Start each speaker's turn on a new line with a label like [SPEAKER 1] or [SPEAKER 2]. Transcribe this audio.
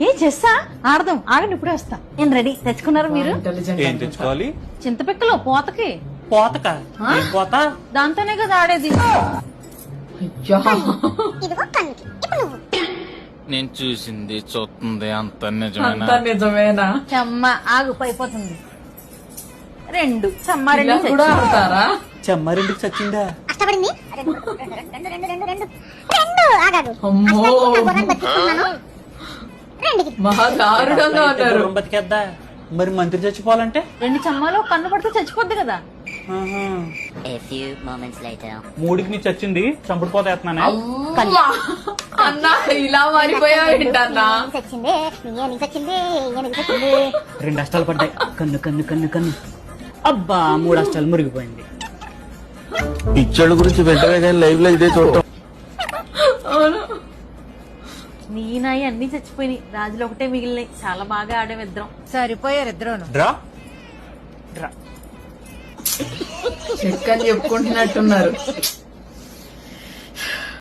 [SPEAKER 1] ఏ చేస్తా ఆడదాం ఆగండి ఇప్పుడే వస్తా నేను రెడీ తెచ్చుకున్నారు మీరు
[SPEAKER 2] ఏం తెచ్చుకోవాలి?
[SPEAKER 1] చింతపిక్కలు పోతకి
[SPEAKER 2] పోతక పోత
[SPEAKER 1] దాంతోనే కదా ఆడేది
[SPEAKER 3] నేను చూసింది చూస్తుంది అంత
[SPEAKER 4] అంతా నిజమేనా?
[SPEAKER 1] చెమ్మ ఆగు అయిపోతుంది 2 చెమ్మ 2
[SPEAKER 4] కూడా ఆడతారా?
[SPEAKER 2] చెమ్మారింటికి చచ్చిందా?
[SPEAKER 4] అమ్మో మహా దారుణంగా ఉన్నారు.
[SPEAKER 2] గుర్రం బతికేద్దా? మరి మంత్రి చచ్చిపోవాలంటే
[SPEAKER 1] 2 చెమ్మాలు కన్ను పడితే చచ్చిపోద్ది కదా
[SPEAKER 2] ఆహా.
[SPEAKER 5] A few moments later.
[SPEAKER 2] 3కి నీ చచ్చింది చంపుడు పోత వేస్తున్నానే.
[SPEAKER 4] అమ్మా! అన్నా ఇలా మారిపోయావు ఏంటన్నా?
[SPEAKER 2] 2 అష్టాలు పడ్డాయి. కన్ను కన్ను కన్ను కన్ను అబ్బా 3 అష్టాలు మురిగిపోయింది.
[SPEAKER 6] పిచ్చోళ్ళ గురించి వెంటనే కానీ లైవ్ లో ఇదే చూడటం.
[SPEAKER 4] అవును.
[SPEAKER 1] నీ నాయి అన్ని చచ్చిపోయినాయి రాజులు ఒకటే మిగిలినాయి చాలా బాగా ఆడేవి ఇద్దరం
[SPEAKER 7] సరిపోయారు ఇద్దరును.
[SPEAKER 2] డ్రా డ్రా
[SPEAKER 4] చెక్కని చెప్పుకుంటున్నట్టున్నారు.